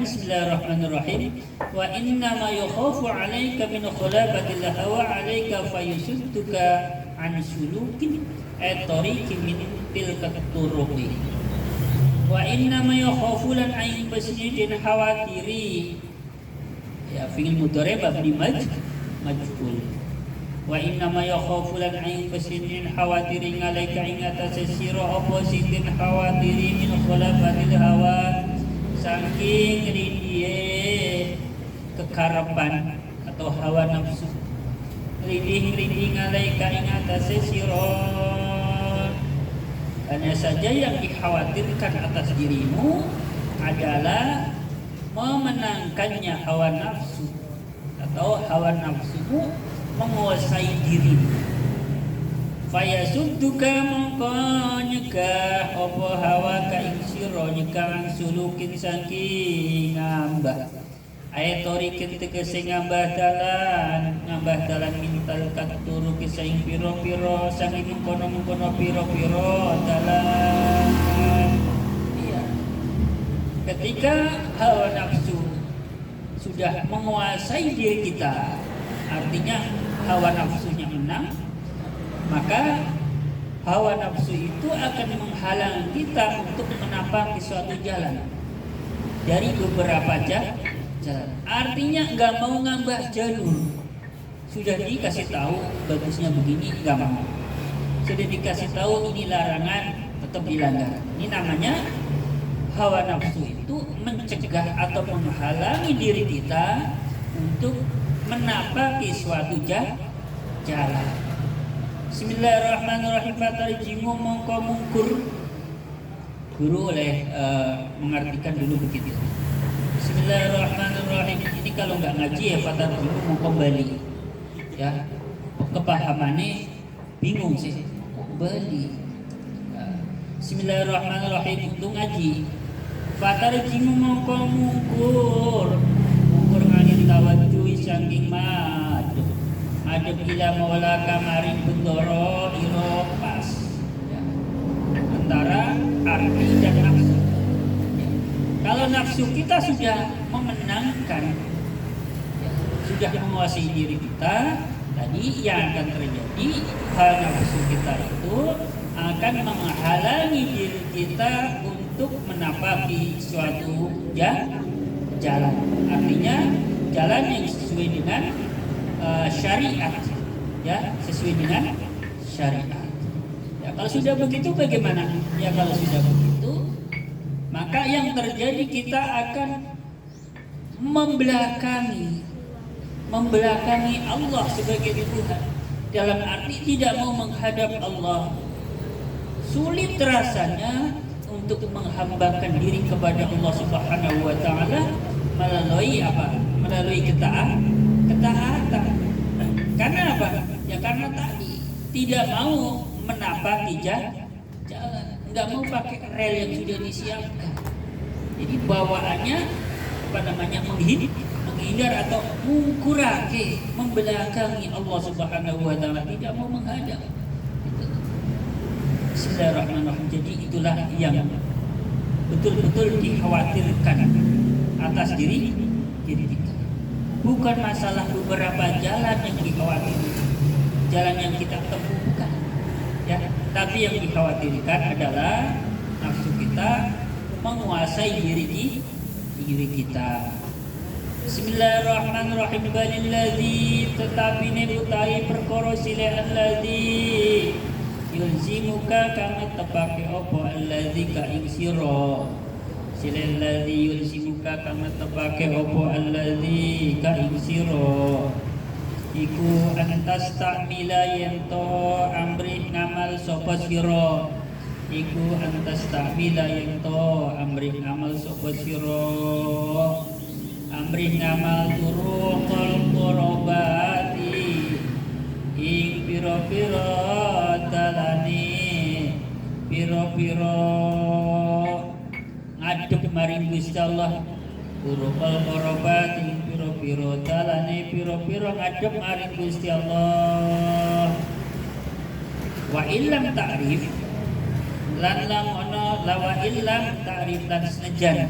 Bismillahirrahmanirrahim. Wa inna ma yukhafu 'alaika min khulafatil hawa 'alaika fayusudduka an sulukin tariqin min tilka turuqi. Wa inna ma yukhafu lan ayin basnidin khawatiri. Ya fi'il mudhari' mabni majhul. Wa inna ma yakhafu lan ayin basnidin khawatiri alaika ing atase sira apa sidin khawatiri min khulafatil hawa saking rindihe kekarepan atau hawa nafsu rindik alaika ing atase sira. Hanya saja yang dikhawatirkan atas dirimu adalah memenangkannya hawa nafsu atau hawa nafsumu menguasai dirimu. Fayasudduka mongko nyegah apa hawa ka ing sira nyegah sulukin saking ngambah ayat torikin tegese ngambah dalan mintal katuru kisaing piro-piro saking mengkono piro-piro dalan. Iya. Ketika hawa nafsu sudah menguasai diri kita, artinya hawa nafsunya menang, maka hawa nafsu itu akan menghalang kita untuk menapaki suatu jalan dari beberapa jalan. Artinya nggak mau ngambah jalur. Sudah dikasih tahu bagusnya begini, nggak mau. Sudah dikasih tahu ini larangan, tetap dilanggar. Ini namanya hawa nafsu itu mencegah atau menghalangi diri kita untuk menapaki suatu jalan. Bismillahirrahmanirrahim. Fatarjimu mongko mungkur. Guru oleh mengartikan dulu begitu. Bismillahirrahmanirrahim. Ini kalau nggak ngaji ya fatarjimu mongko bali. Ya, kepahamannya bingung sih. Bali. Bismillahirrahmanirrahim. Untuk ngaji. Fatarjimu mongko mungkur. Mungkur nganin tawajjuhi saking madhep ila maula kamaring bendoro iro pas ya. Antara arti dan nafsu ya. Kalau nafsu kita sudah memenangkan ya, sudah menguasai diri kita, tadi yang akan terjadi hal nafsu kita itu akan menghalangi diri kita untuk menapaki suatu jalan. Artinya jalan yang sesuai dengan syariat, ya sesuai dengan syariat. Ya kalau sudah begitu bagaimana? Ya kalau sudah begitu, maka yang terjadi kita akan membelakangi Allah sebagai Tuhan. Dalam arti tidak mau menghadap Allah. Sulit rasanya untuk menghambakan diri kepada Allah Subhanahu wa taala melalui apa? Melalui ketaatan. Karena apa? Ya karena tadi tidak mau menapaki jalan, nggak mau pakai rel yang sudah disiapkan. Jadi bawaannya menghindar atau mungkurake, membelakangi Allah Subhanahu wa taala, tidak mau menghadap. Bismillahirrahmanirrahim. Jadi itulah yang betul-betul dikhawatirkan atas diri kita. Bukan masalah beberapa jalan yang dikhawatirkan, jalan yang kita tempuhkan, ya. Tapi yang dikhawatirkan adalah nafsu kita menguasai diri kita. Bismillahirrahmanirrahim. Balilladzi tetapi nebutai perkara sile alladzi yulzimuka kang tepake opo alladzi ka ing sira. Silal ladzi yulzimuka kang tepake opo alladzi ka ing sira iku antas ta'mila yento amrih ngamal sapa sira iku antas ta'mila yento amrih ngamal sapa sira amrih ngamal turuqul qurabati ing pira-pira dalane pira-pira ngadep maring Gusti Allah urukal qorobat ing pira-pira dalane pira-pira ngadep maring Gusti Allah. Wa illam ta'rif lan lam ana lawa illam ta'rif lan senajan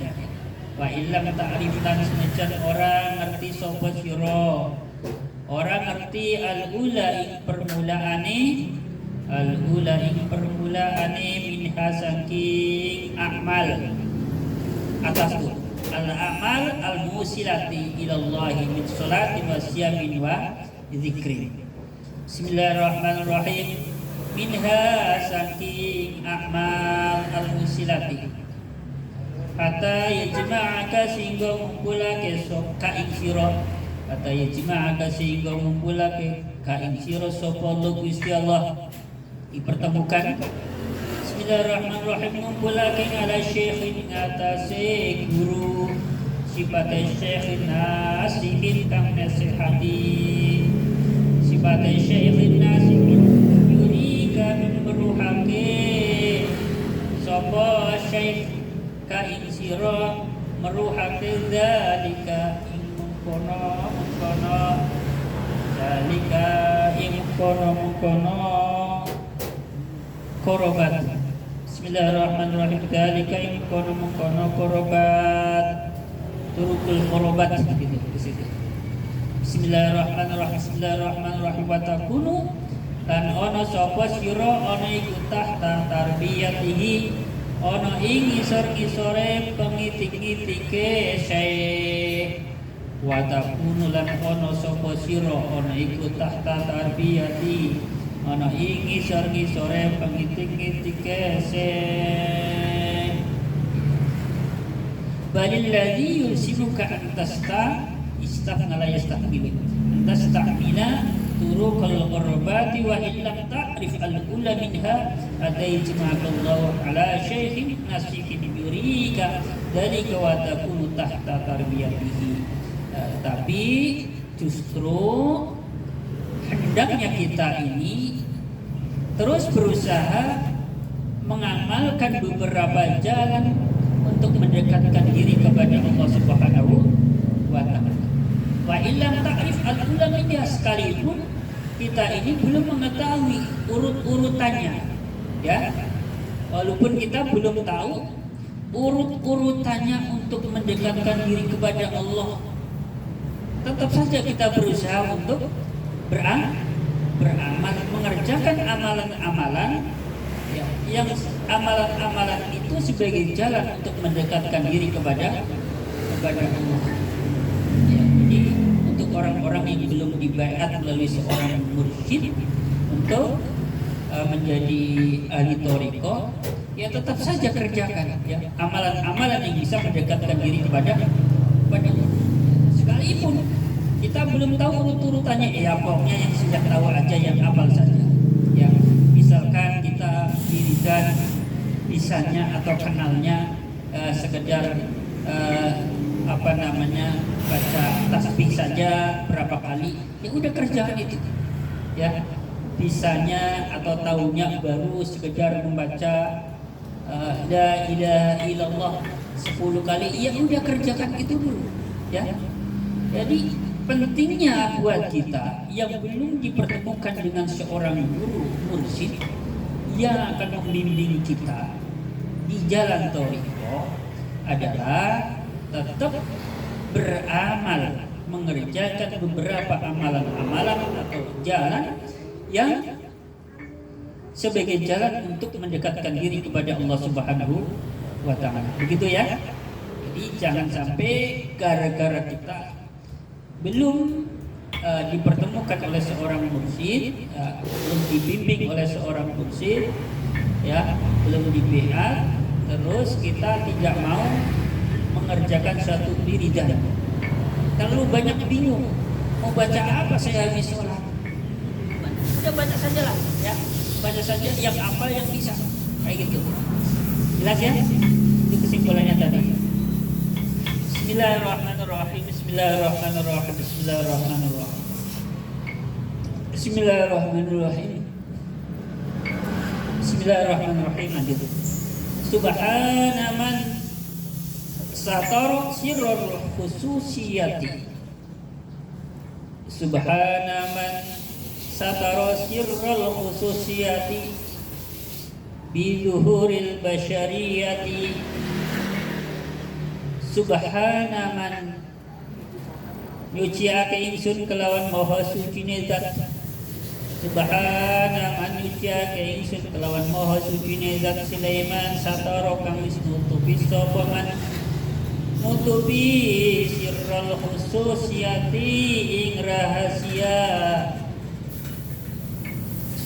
Wa illam ta'rif lan senajan orang ngerti sapa sira. Orang ngerti al-ula ing permulaane minha saking amal atas tu al-amal al-musilati ilallahi min salati wa siyamin wa zikri. Bismillahirrahmanirrahim. Minha saking amal al-musilati hatta yajma'aka sehingga ngumpulake ka ing sira, hatta yajma'aka sehingga ngumpulake ka ing sira sapa Gusti Allah dipertemukan. Bismillahirrahmanirrahim. Ngumpulake ala syekhin atase guru sifate syekhin nasihin kang nasihati, sifate syekhin nasihin yuri kami meruhake sapa syekh ka ing sira meruhake zalika ing mengkono zalika ing mengkono korobat. Bismillahirrahmanirrahim. Zalika ing mengkono korobat turukul korobat gitu di situ. Bismillahirrahmanirrahim. Wa takunu lan ana sapa sira ana iku tahta tarbiyatihi ana ing ngisor-ngisore pengitik-itike syekh. Wa takunu lan ana sapa sira ana iku tahta tarbiyati ana ing ngisor-ngisore pengitik-itike syekh. Balil ladzi yusibuka antasta istafna la yastaqbilu tastamina turukal qurbati wa illam ta'rif al-ula minha adayjma'allahu ala syekhin nasihin yurika dalika wa takunu tahta tarbiyatihi. Tapi justru hendaknya kita ini terus berusaha mengamalkan beberapa jalan untuk mendekatkan diri kepada Allah Subhanahu wa ta'ala. Wa illam ta'rif al-ula minha, sekalipun kita ini belum mengetahui urut-urutannya, ya. Walaupun kita belum tahu urut-urutannya untuk mendekatkan diri kepada Allah, tetap saja kita berusaha untuk beramal, mengerjakan amalan-amalan, ya, yang amalan-amalan itu sebagai jalan untuk mendekatkan diri kepada Allah. Ya, jadi untuk orang-orang yang belum dibaiat melalui seorang mursyid untuk menjadi ahli thariqah, ya tetap saja kerjakan ya amalan-amalan yang bisa mendekatkan diri kepada Allah. Sekalipun kita belum tahu urut-urutannya, ya pokoknya yang sudah tahu aja, yang hafal saja. Ya, misalkan kita wiridan misalnya atau kenalnya sekedar baca tasbih saja berapa kali, ya udah kerjaan itu. Ya, bisanya atau tahunya baru sekedar membaca la ilaha illallah 10 kali, ya udah kerjakan itu dulu. Ya. Jadi pentingnya buat kita yang belum dipertemukan dengan seorang guru mursyid yang akan membimbing kita di jalan thariqah adalah tetap beramal, mengerjakan beberapa amalan-amalan atau jalan yang sebagai jalan untuk mendekatkan diri kepada Allah Subhanahu wa ta'ala. Begitu ya. Jadi jangan sampai gara-gara kita belum dipertemukan oleh seorang mursyid, belum dibimbing oleh seorang mursyid, ya, belum dibiat, terus kita tidak mau mengerjakan satu wiridan. Terlalu banyak bingung mau baca apa saya habis sholat. Udah baca saja lah, ya, baca saja yang apa yang bisa, kayak gitu. Jelas ya? Itu kesimpulannya tadi. Bismillahirrahmanirrahim. Bismillahirrahmanirrahim. Bismillahirrahmanirrahim. Bismillahirrahmanirrahim. Bismillahirrahmanirrahim. Adil. Subhana man satara sirrul khususiyati. Subhana man satara sirrul khususiyati bi zuhuril basyariyati. Subhana man nyuciake ingsun kelawan maha sucine zat. Subhana man nyuciake ingsun kelawan maha sucine zat Sulaiman satara kang wis nutupi sapa man nutupi sirrul khususiyati ing rahasia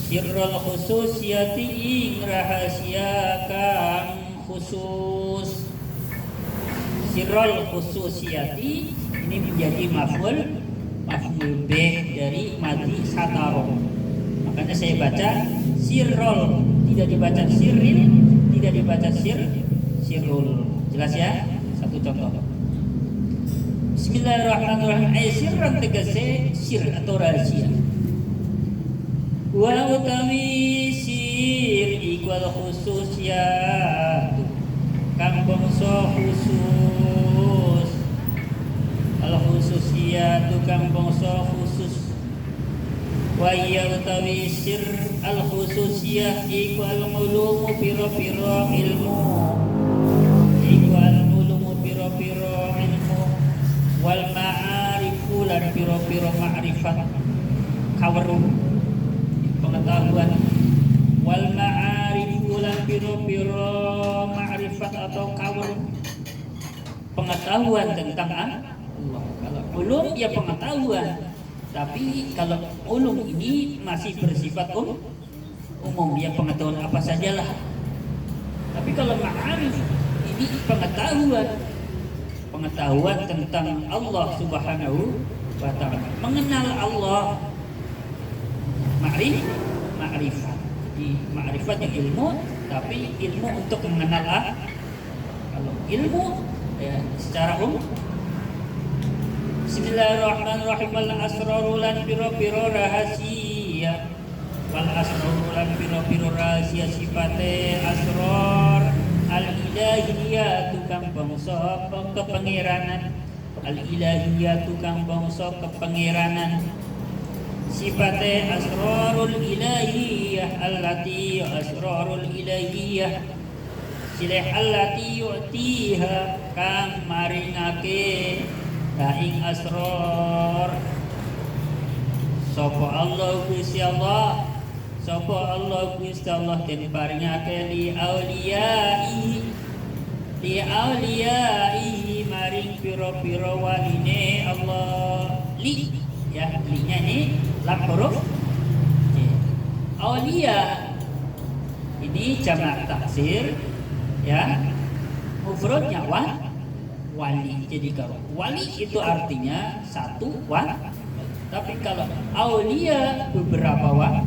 sirrul khususiyati ing rahasia kang khusus. Sirrul khususiyati ini menjadi maf'ul bih dari madi sataro. Makanya saya baca sirrul, tidak dibaca sirril, tidak dibaca sirrul. Jelas ya? Satu contoh. Bismillahirrahmanirrahim. Sirran tegese sir atau rahasia. Wa utawi sir ikwal khususiyat kang bangsa khusus. Al khususiyat kang bangsa khusus. Wa iya utawi sir al khususiyah iku al ulumu piro-piro ilmu. Iku al ulumu piro-piro ilmu wal ma'arifu lan piro-piro ma'rifat kaweruh pengetahuan wal ma'arifu lan piro-piro ma'rifat atau kaweruh pengetahuan tentang Allah. Kalau ulum ya pengetahuan, tapi kalau ulum ini masih bersifat umum ya pengetahuan apa sajalah. Tapi kalau ma'arif ini pengetahuan tentang Allah Subhanahu wa ta'ala, mengenal Allah. Ma'rifat. Jadi ma'rifat yang ilmu, tapi ilmu untuk mengenal kalau ilmu ya secara umum. Bismillahirrahmanirrahim. Wal asraru lan piro-piro rahasia. Wal asraru lan piro-piro rahasia sifate asrar al ilahiyah tukang bangsa kepengiranan. Al ilahiyah tukang bangsa kepengiranan. Sifate asrarul ilahiyah allati asrarul ilahiyah silih allati yu'tiha kang maringake ing asrar sapa Allah Gusti Allah, sapa Allah Gusti Allah den paringake li auliyai maring piro-piro waline Allah. Li ya, linya ini lam huruf auliya ini jamak taksir ya, mufradnya wali. Jadi kalau wali itu artinya satu tapi kalau aulia beberapa wali.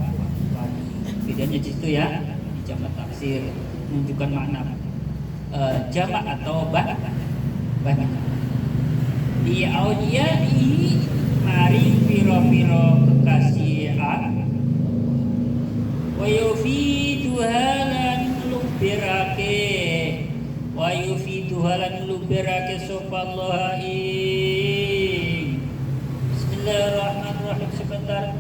Bedanya di situ ya, di jamak taksir menunjukkan makna jamak atau banyak. Di aulia ini mari piro-piro kekasihan wa yufiduhalan lubirake wa yufiduhalan lubirake sopallah ing. Bismillahirrahmanirrahim. Sebentar.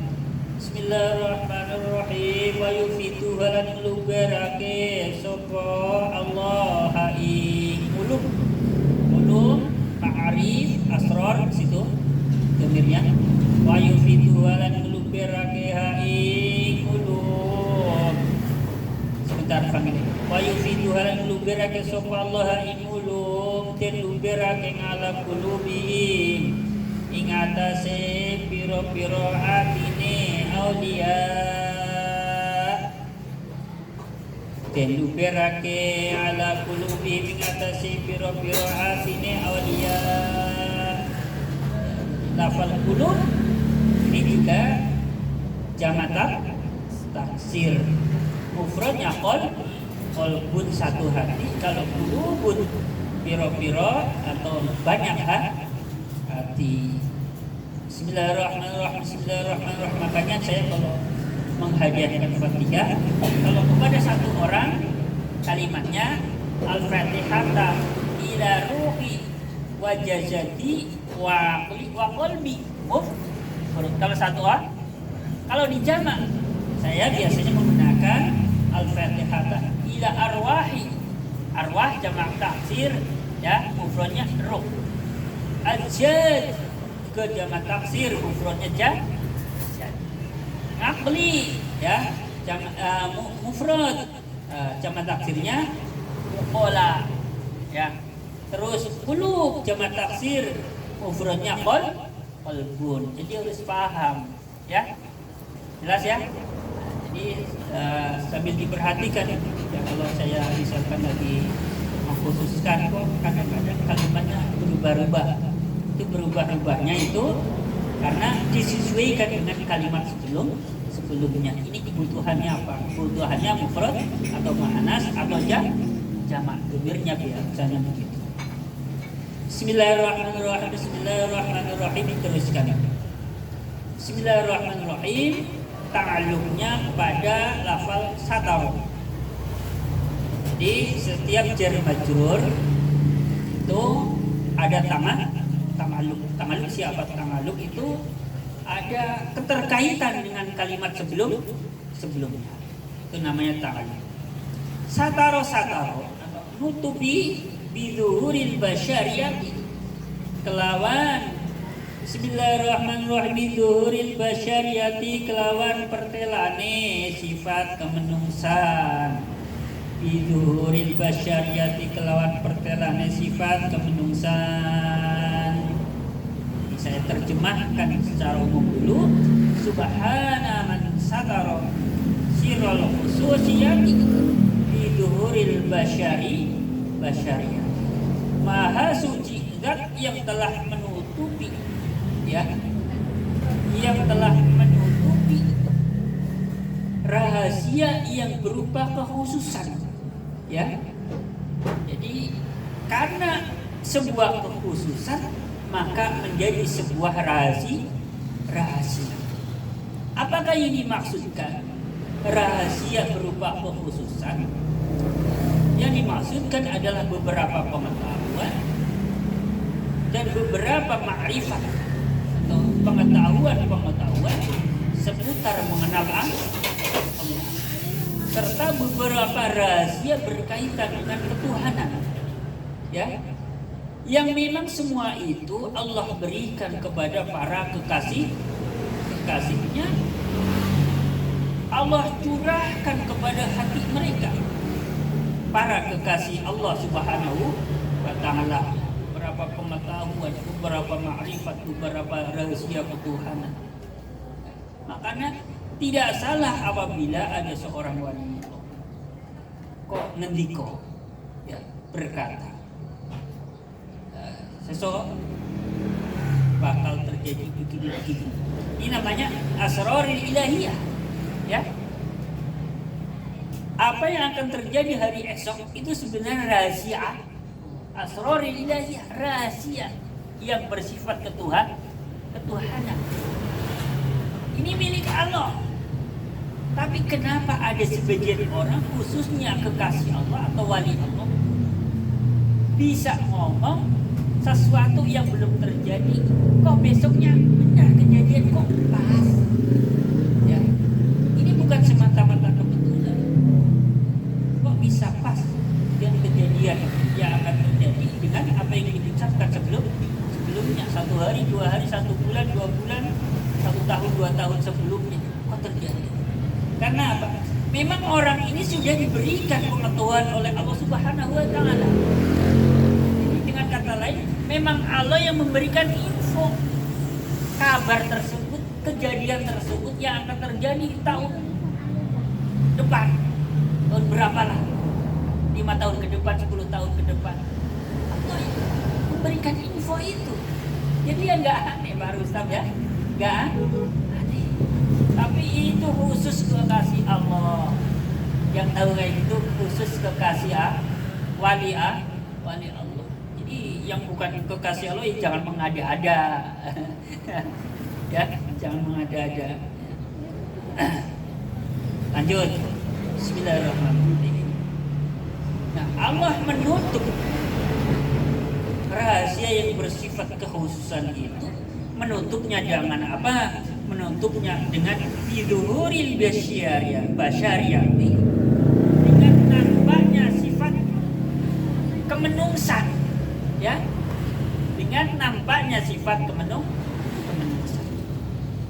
Bismillahirrahmanirrahim. Wa yufiduhalan lubirake sopa Allah ing. Ulum ma'arif asrar situ domirnya. Wa yufiduhalan lubirake ing ulum. Sebentar panggil. Wa yufiduhalan lubirake sapa Allah ing ulum den lubirake ngala kulubihim ing atase piro-piro atine aulia den lubirake ala kulubihim ing atase piro-piro atine aulia. Lafal kulub ini juga jamak taksir, mufradnya qalbun satu hati. Kalau kulubun piro-piro atau banyak hati. Bismillahirrahmanirrahim. Bismillahirrahmanirrahim. Makanya saya kalau menghadiahkan Fatihah, kalau kepada satu orang kalimatnya Al-Fatihah ila ruhi wa jasadi wa qalbi. Kalau satu kalau di jamak saya biasanya menggunakan Al-Fatihah ila arwahi. Arwah jamak taksir ya, mufradnya ruh. Al-jad ke jamak taksir, mufradnya jad. Aqli, ya, mufrad, jamak taksirnya uqala, ya. Terus qulub, jamak taksir, mufradnya qalbun. Jadi harus paham, ya. Jelas ya? Jadi sambil diperhatikan ya, kalau saya misalkan lagi mengkhususkan kok kadang-kadang kalimatnya berubah-ubah. Itu berubah-ubahnya itu karena disesuaikan dengan kalimat sebelumnya. Ini kebutuhannya apa? Kebutuhannya mufrad atau muannas atau jamak. Domirnya biasanya begitu. Bismillahirrahmanirrahim. Bismillahirrahmanirrahim, teruskan. Bismillahirrahmanirrahim. Ta'alluqnya kepada lafal satar. Di setiap jar majrur itu ada ta'alluq siapa? Ta'alluq itu ada keterkaitan dengan kalimat sebelumnya. Itu namanya ta'alluq. Sataro nutupi bizuhuril basyariyati, kelawan Bismillahirrahmanirrahim, bizuhuril basyariyati, kelawan pertelane sifat kemenungsan. Bizuhuril basyariyati, kelawan pertelane sifat kemenungsan. Ini saya terjemahkan secara umum dulu. Subhana man satara sirral khususiyati bizuhuril basyariyati. Maha suci zat yang telah menutupi, ya, yang telah menutupi rahasia yang berupa kekhususan, ya. Jadi karena sebuah kekhususan maka menjadi sebuah rahasia. Apakah yang dimaksudkan rahasia berupa kekhususan? Yang dimaksudkan adalah beberapa pengetahuan dan beberapa ma'rifat atau pengetahuan seputar mengenal Allah, serta beberapa rahasia berkaitan dengan ketuhanan, ya, yang memang semua itu Allah berikan kepada para kekasihnya. Allah curahkan kepada hati mereka, para kekasih Allah Subhanahu wa Ta'ala, beberapa pengetahuan, beberapa ma'rifat, beberapa rahasia ketuhanan. Makanya tidak salah apabila ada seorang wali kok ngendiko, ya, berkata sesuatu bakal terjadi begini. Ini namanya asrarul ilahiyah, ya. Apa yang akan terjadi hari esok itu sebenarnya rahasia. Asrarul ilahiyah, rahasia yang bersifat ketuhanan. Ini milik Allah. Tapi kenapa ada sebagian orang, khususnya kekasih Allah atau wali Allah, bisa ngomong sesuatu yang belum terjadi, kok besoknya benar kejadian, kok pas, ya. Ini bukan semata-mata kebetulan. Kok bisa pas dengan kejadian yang akan terjadi dengan apa yang diucapkan sebelumnya, 1 hari, 2 hari, 1 bulan, 2 bulan, 1 tahun, 2 tahun sebelumnya, kok terjadi? Karena apa? Memang orang ini sudah diberikan pengetahuan oleh Allah Subhanahu wa Ta'ala. Dengan kata lain, memang Allah yang memberikan info, kabar tersebut, kejadian tersebut yang akan terjadi tahun depan. Tahun berapalah? 5 tahun ke depan, 10 tahun ke depan. Allah yang memberikan info itu. Jadi ya nggak aneh Pak Rustam, ya. Nggak aneh. Tapi itu khusus kekasih Allah. Yang tahu kayak gitu khusus kekasih wali Allah. Jadi yang bukan kekasih Allah ya jangan mengada-ada. Ya, jangan mengada-ada. Lanjut. Bismillahirrahmanirrahim. Nah, Allah menutup rahasia yang bersifat kekhususan itu. Menutupnya dengan apa? Menutupnya dengan biduhuril basyariyati, dengan nampaknya sifat kemenungsan, ya, dengan nampaknya sifat kemenungsan.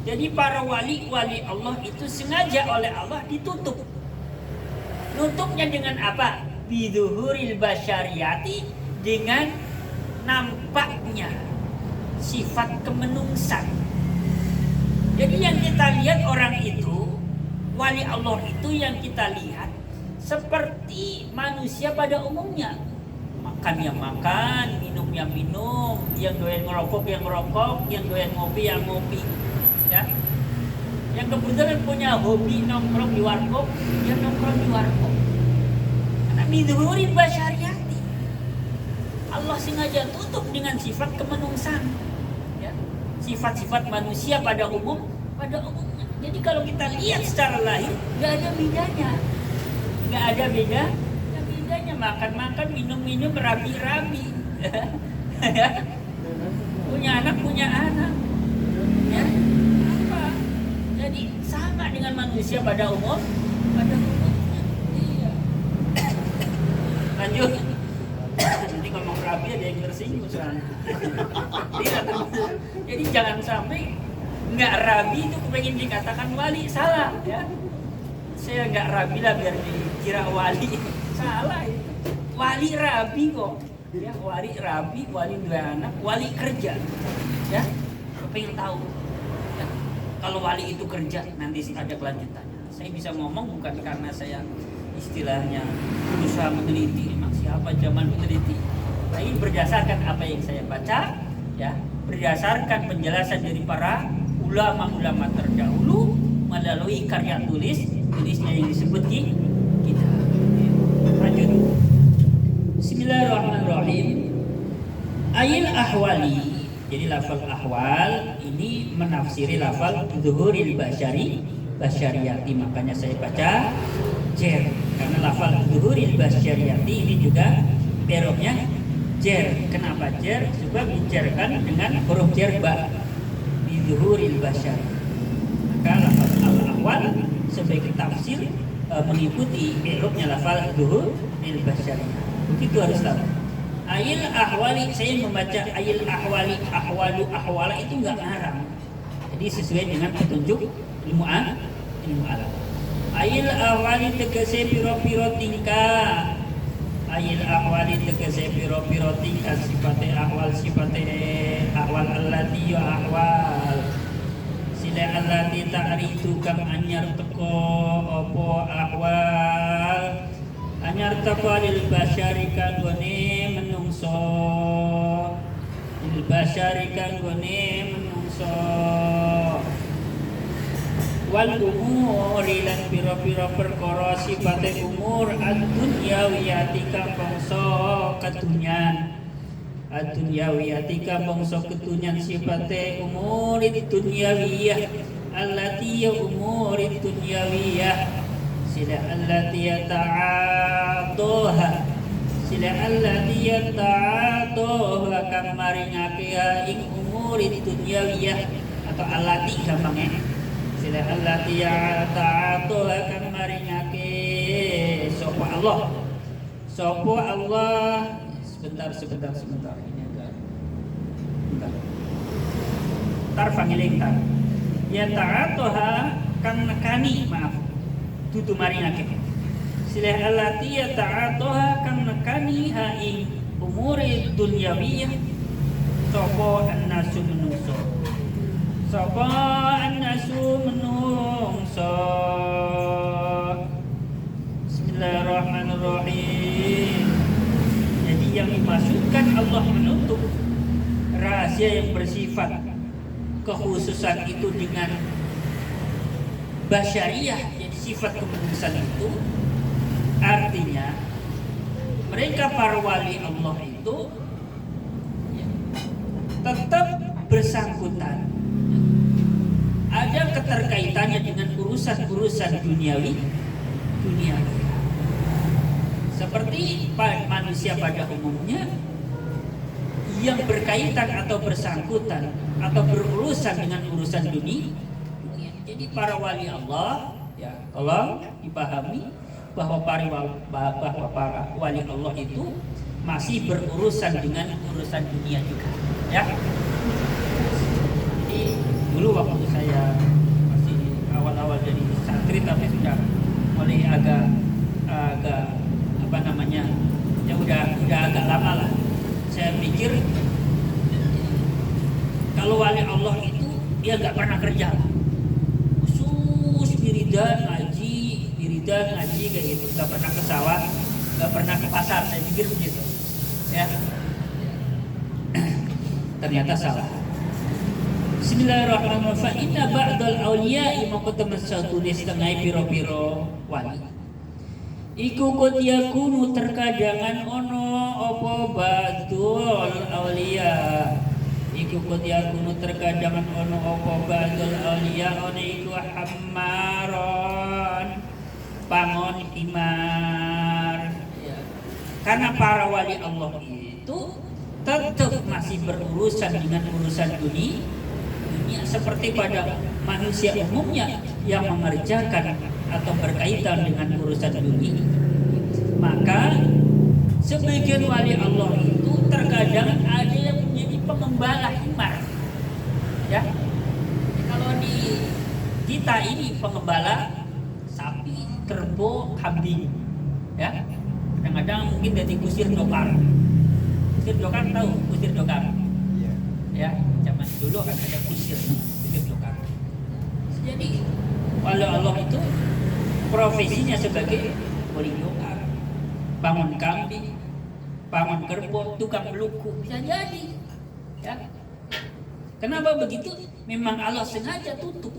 Jadi para wali-wali Allah itu sengaja oleh Allah ditutup. Nutupnya dengan apa? Biduhuril basyariyati, dengan nampaknya sifat kemenungsan. Jadi yang kita lihat orang itu, wali Allah itu yang kita lihat seperti manusia pada umumnya. Makan yang makan, minum yang minum, yang doyan ngerokok yang ngerokok, yang doyan ngopi yang ngopi, ya. Yang kebetulan punya hobi nongkrong di warkop, yang nongkrong di warkop. Karena biduhurin basyariyati, Allah sengaja tutup dengan sifat kemenungsan, ya. Sifat-sifat manusia pada umumnya. Jadi kalau kita lihat secara lahir, nggak ada bedanya, makan-makan, minum-minum, rabi-rabi, punya anak, ya. Apa? Jadi sama dengan manusia pada umumnya. Iya. Lanjut. Nanti ngomong rabi ada yang tersinggung soalnya. Jadi jangan sampai nggak rabi itu pengen dikatakan wali, salah ya. Saya nggak rabi lah biar dikira wali, salah itu. Wali rabi kok, ya, wali rabi, wali dua anak, wali kerja, ya. Pengen tahu ya, kalau wali itu kerja nanti ada kelanjutannya. Saya bisa ngomong bukan karena saya istilahnya berusaha meneliti, emang siapa zaman meneliti, tapi berdasarkan apa yang saya baca, ya, berdasarkan penjelasan dari para ulama-ulama terdahulu melalui karya tulisnya yang disebut kita. Lanjut. Bismillahirrahmanirrahim. Ayil ahwali. Jadi lafal ahwal ini menafsiri lafal zuhuril basyariyati. Makanya saya baca jer, karena lafal zuhuril basyariyati ini juga beroknya jer. Kenapa jer? Sebab dijerkan dengan huruf jer ba. Zuhuril basyar. Maka lafaz al-ahwal sebagai tafsir mengikuti i'rabnya lafaz zuhuril basyar. Begitu harus tahu. Ayil ahwali, saya membaca ayil ahwali, ahwalu ahwala itu enggak ngarang. Jadi sesuai dengan petunjuk ilmu alam. Ayil ahwali tegese piro-piro tingkah. Ayil ahwali tegese piro-piro tingkah, sifate ahwal allati ya ahwal. Sila allati ta'ritu kang anyar teko opo ahwal. Anyar teko lil basyari kang gone menungso. Lil basyari kang gone menungso. Wal umuri lan pira-pira perkara sifate umur ad-dunyawiyati kang bangsa kedunyan. Ad-dunyawiyati kang bangsa kedunyan sifate umur dunyawiyah allati ya umur dunyawiyah. Sila allati ta'atuha, sila allati ta'atuha kang maringake ing umur dunyawiyah atau allati gampangnya. Sila allati ta'atuha kang maringake sapa Allah. Sapa Allah. Sebentar. Ini agak. Bentar. Tarfangiling tar. Ya ta'atuha kang nekani, maaf. Tutu maringake. Sila allati ta'atuha kang nekani ha ing umuri dunyawiyah sapa annasu menungso. Sapa annasu menungso. Bismillahirrahmanirrahim. Jadi yang dimaksudkan Allah menutup rahasia yang bersifat kekhususan itu dengan basyariyah, jadi sifat kemenungsan itu artinya mereka para wali Allah itu tetap bersangkutan, ada keterkaitannya dengan urusan-urusan duniawi. Seperti manusia pada umumnya yang berkaitan atau bersangkutan atau berurusan dengan urusan dunia. Jadi para wali Allah, ya, tolong dipahami, bahwa para wali Allah itu masih berurusan dengan urusan dunia juga, ya. Jadi dulu waktu saya masih awal-awal jadi santri, tapi sudah mulai agak apa namanya, ya udah agak lama lah. Saya pikir kalau wali Allah itu dia nggak pernah kerja, khusus wiridan ngaji kayak gitu, nggak pernah ke sawah, nggak pernah ke pasar. Saya pikir begitu, ya. Ternyata salah. Bismillahirrahmanirrahim. Fa inna ba'dal awliya'i maka tulis tengah piro-piro wali. Iku qad yakunu terkadangan ono apa ba'dul awliya. Iku qad yakunu terkadangan ono apa ba'dul awliya ono iku hammaron pangon himar. Ya. Karena para wali Allah itu tetap masih berurusan dengan urusan dunia seperti pada manusia umumnya yang mengerjakan atau berkaitan dengan urusan dunia. Maka sebagian wali Allah itu terkadang ada yang menjadi pengembala himar, ya. Kalau di kita ini pengembala sapi, kerbau, kambing, ya. Kadang-kadang mungkin dari kusir dokar. Kusir dokar tahu? Kusir dokar. Iya. Ya, zaman dulu kan ada kusir dokar. Jadi wali Allah itu profesinya sebagai wali dokar, bangun kambing, bangun kerbau, tukang beluku, bisa jadi, ya. Kenapa begitu? Memang Allah sengaja tutup,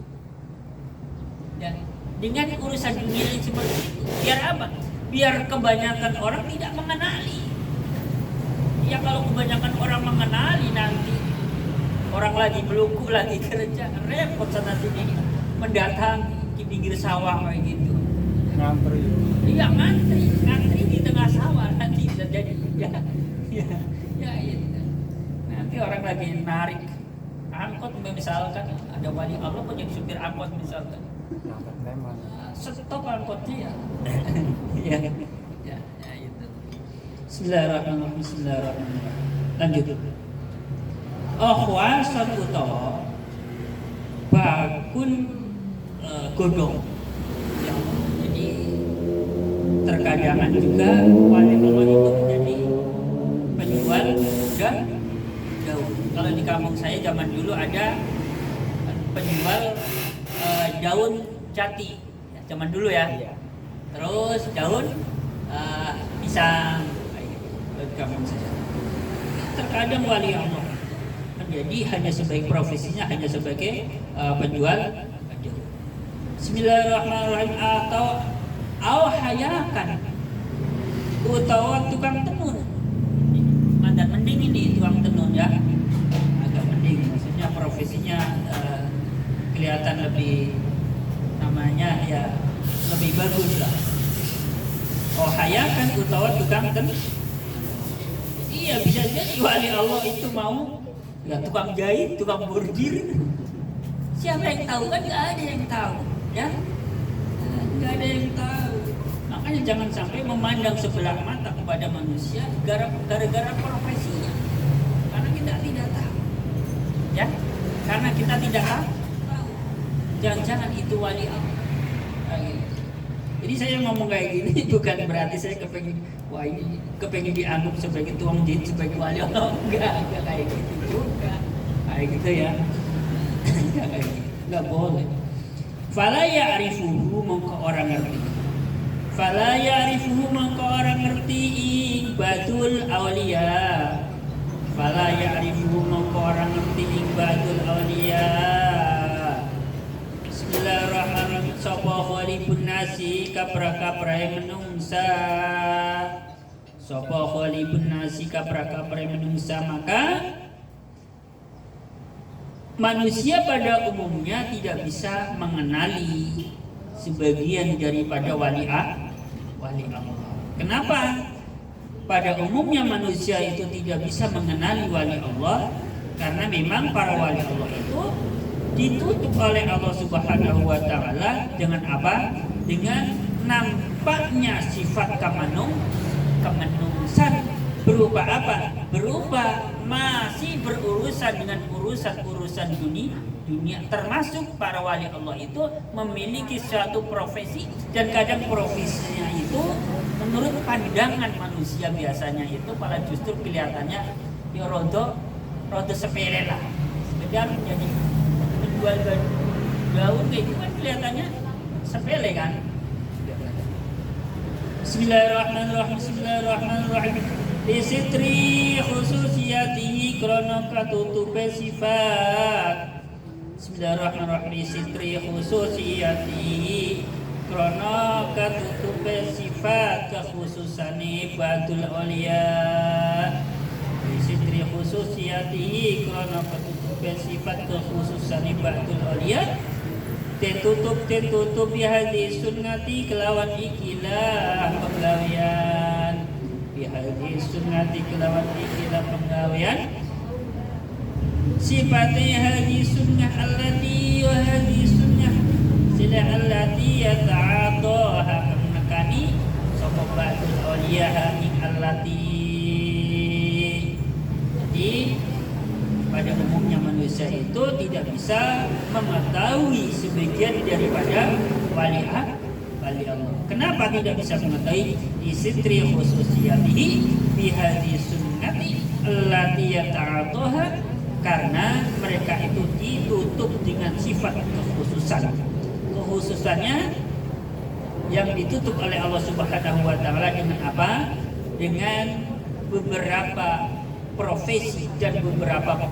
ya, dengan urusan dunia yang seperti itu. Biar apa? Biar kebanyakan orang tidak mengenali. Ya kalau kebanyakan orang mengenali, nanti orang lagi beluku, lagi kerja, repot sana sini mendatangi di pinggir sawah kayak gitu. Ngantri. Iya, ngantri di tengah sawah nanti bisa jadi. Ya, itu. Nanti orang lagi narik angkot misalkan, ada wali Allah kok jadi supir angkot misalkan. Stop angkotnya ya. Ya, itu. Bismillahirrahmanirrahim. Lanjut. Satu toh bakun godong. Ya, jadi terkadangan juga wali Allah itu menjadi penjual daun. Kalau di kampung saya zaman dulu ada penjual daun jati, ya, zaman dulu ya. Iya. Terus daun pisang, di kampung saya. Terkadang wali Allah menjadi hanya sebagai profesinya hanya sebagai penjual daun. Bismillahirrahmanirrahim. Atau hayakan utawa tukang tenun. Mandan mending ini tukang tenun, ya. Agak mending, maksudnya profesinya kelihatan lebih, namanya ya lebih bagus lah. Hayakan utawa tukang tenun. Iya, bisa jadi wali Allah itu mau ya tukang jahit, tukang bordir. Siapa yang tahu? Kan nggak ada yang tahu, ya. Nggak ada yang tahu. Makanya jangan sampai memandang sebelah mata kepada manusia gara-gara profesinya. Karena kita tidak tahu, ya. Karena kita tidak tahu. Jangan-jangan itu wali Allah. Jadi saya ngomong kayak gini bukan berarti saya kepengen dianggap sebagai tukang jahit, sebagai wali Allah. Enggak kayak gitu juga. Kayak gitu ya. Enggak kayak gitu. Enggak boleh. Fala ya'rifuhu mongko orang ngerti. Fala ya'rifuhu mongko orang ngerti ibadul awliya. Fala ya'rifuhu mongko orang ngerti ibadul awliya. Bismillahirrahmanirrahim. Sapa khalifun nasi kapra-kapra menungsa. Sapa khalifun nasi kapra-kapra menungsa, maka manusia pada umumnya tidak bisa mengenali sebagian daripada wali Allah. Kenapa? Pada umumnya manusia itu tidak bisa mengenali wali Allah karena memang para wali Allah itu ditutup oleh Allah Subhanahu wa taala dengan apa? Dengan nampaknya sifat kemenungsan berupa apa? Berupa masih berurusan dengan urusan dunia, termasuk para wali Allah itu memiliki suatu profesi, dan kadang profesinya itu menurut pandangan manusia biasanya itu malah justru kelihatannya ya rodo sepele lah, sekedar menjadi menjual daun kayak gitu kan kelihatannya sepele kan. Bismillahirrahmanirrahim. Disitri khususiyatihi krono katutupe sifat. Bismillahirrahmanirrahim. Disitri khususiyatihi krono katutupe sifat kekhususane badul aulia. Disitri khususiyatihi krono katutupe sifat kekhususane badul aulia. Tetutup bihadis sunnati kelawan ikilah penggawean. Bihadis sunnati kelawan ikilah penggawean. Sifatnya hadis sunnah allati wa hadis sunnah sila allati yata'ataha menekani sapa ba'dul awliya ing allati. Jadi pada umumnya manusia itu tidak bisa mengetahui sebagian daripada wali Allah. Kenapa tidak bisa mengetahui? Disitri khususiyatihi bihadis sunnati allati yata'ataha, karena mereka itu ditutup dengan sifat kekhususan. Kekhususannya yang ditutup oleh Allah Subhanahu wa taala dengan apa? Dengan beberapa profesi dan beberapa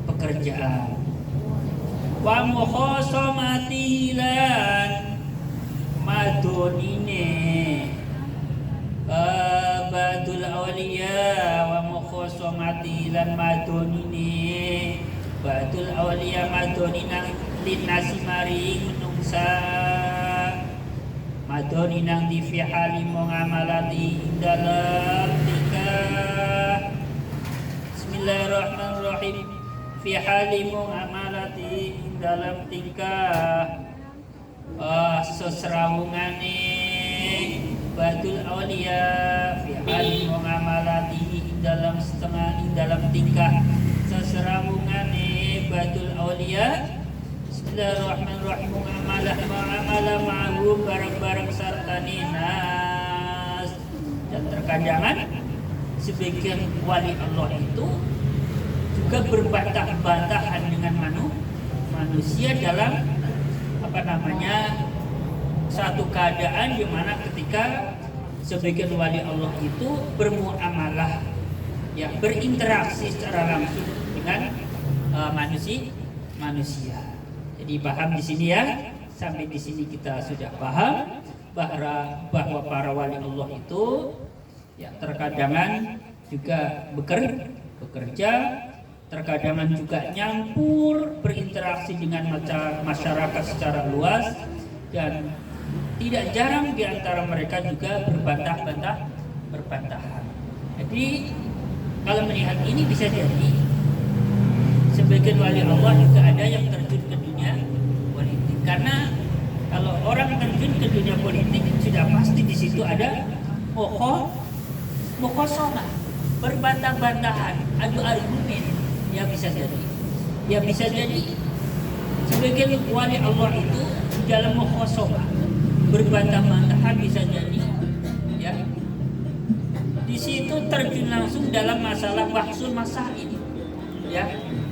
pekerjaan. Wa mukhasamati lan madonine badul awliya wa mukhasamati lan madonine badul awliya madonina linnasi maring menungsa madoninang di fi hali mengamalati dalam nikah. Bismillahirrahmanirrahim. Fi hali muamalati dalam tingkah seserawungane badul aulia fi hali muamalati dalam tingkah seserawungane badul aulia. Bismillahirrahmanirrahim. Muamalah ma'hum barang-barang sartani nas. Dan terkadang sebagian wali Allah itu juga berbantah-bantahan dengan manusia dalam satu keadaan di mana ketika sebagian wali Allah itu bermuamalah, ya, berinteraksi secara langsung dengan manusia. Jadi paham di sini ya, sampai di sini kita sudah paham bahwa para wali Allah itu ya terkadang juga bekerja, terkadang juga nyampur berinteraksi dengan masyarakat secara luas, dan tidak jarang di antara mereka juga berbantahan. Jadi kalau melihat ini bisa jadi sebagian wali Allah juga ada yang terjun ke dunia politik, karena kalau orang terjun ke dunia politik sudah pasti di situ ada mukhasomah, berbantah-bantahan, adu argumen. Ya bisa jadi sebagian wali Allah itu dalam mukhasomah berbantah-bantahan, bisa jadi ya di situ terjun langsung dalam masalah bahsul masail, ya,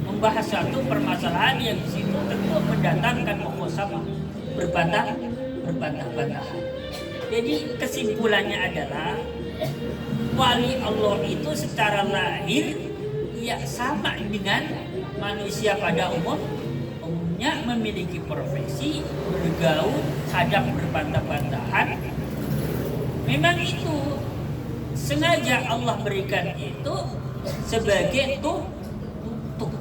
membahas satu permasalahan yang di situ tentu mendatangkan mukhasomah, berbantah-bantahan. Jadi kesimpulannya adalah wali Allah itu secara lahir ya sama dengan manusia pada umumnya, memiliki profesi, bergaul, kadang berbantah-bantahan. Memang itu sengaja Allah berikan itu sebagai untuk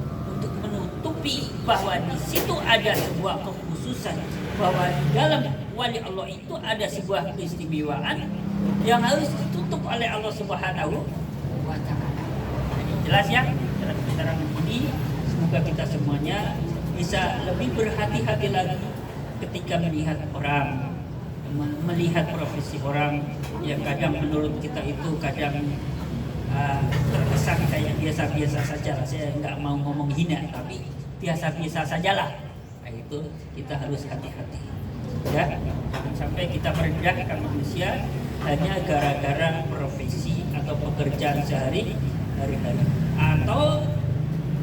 menutupi bahwa di situ ada sebuah kekhususan, bahwa di dalam wali Allah itu ada sebuah keistimewaan yang harus ditutup oleh Allah Subhanahu wa taala. Jelas ya dalam keterangan ini. Semoga kita semuanya bisa lebih berhati-hati lagi ketika melihat orang, melihat profesi orang yang kadang menurut kita itu kadang terkesan kayak biasa-biasa saja. Saya nggak mau ngomong hina, tapi biasa-biasa sajalah. Nah, itu kita harus hati-hati. Ya, jangan sampai kita merendahkan manusia hanya gara-gara profesi atau pekerjaan sehari-hari, atau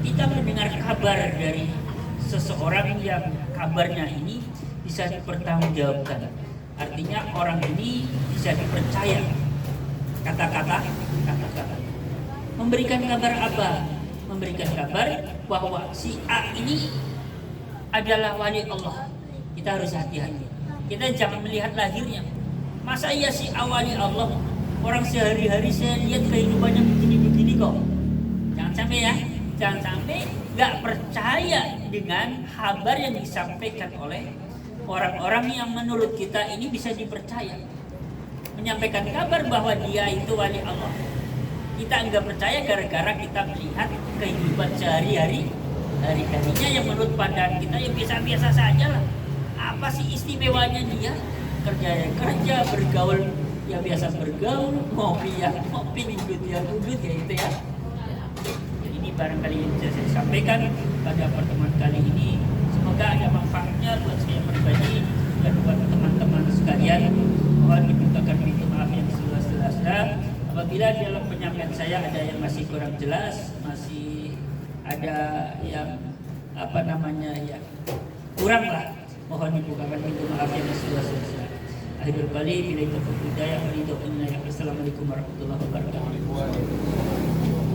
kita mendengar kabar dari seseorang yang kabarnya ini bisa dipertanggungjawabkan. Artinya orang ini bisa dipercaya. Kata-kata memberikan kabar apa? Memberikan kabar bahwa si A ini adalah wali Allah. Kita harus hati-hati. Kita jangan melihat lahirnya. Masa iya si A wali Allah? Orang sehari-hari saya lihat kehidupannya begini-begini kok. Jangan sampai ya. Jangan sampai nggak percaya dengan kabar yang disampaikan oleh orang-orang yang menurut kita ini bisa dipercaya. Menyampaikan kabar bahwa dia itu wali Allah. Kita nggak percaya gara-gara kita melihat kehidupan sehari-hari, hari-harinya yang menurut pandangan kita ya biasa-biasa saja lah. Apa sih istimewanya dia? Kerja ya kerja, bergaul ya biasa bergaul, ngopi ya ngopi, duduk ya duduk ya itu ya. Ini barangkali yang bisa saya sampaikan pada pertemuan kali ini. Semoga ada manfaatnya buat saya pribadi dan buat teman-teman sekalian. Mohon dibukakan pintu maaf yang seluas-luasnya. Apabila dalam penyampaian saya ada yang masih kurang jelas, masih ada yang yang kurang lah, mohon dibukakan pintu maaf yang seluas-luasnya. Akhirul kali bila itu hidayah wa ridho. Assalamualaikum warahmatullahi wabarakatuh.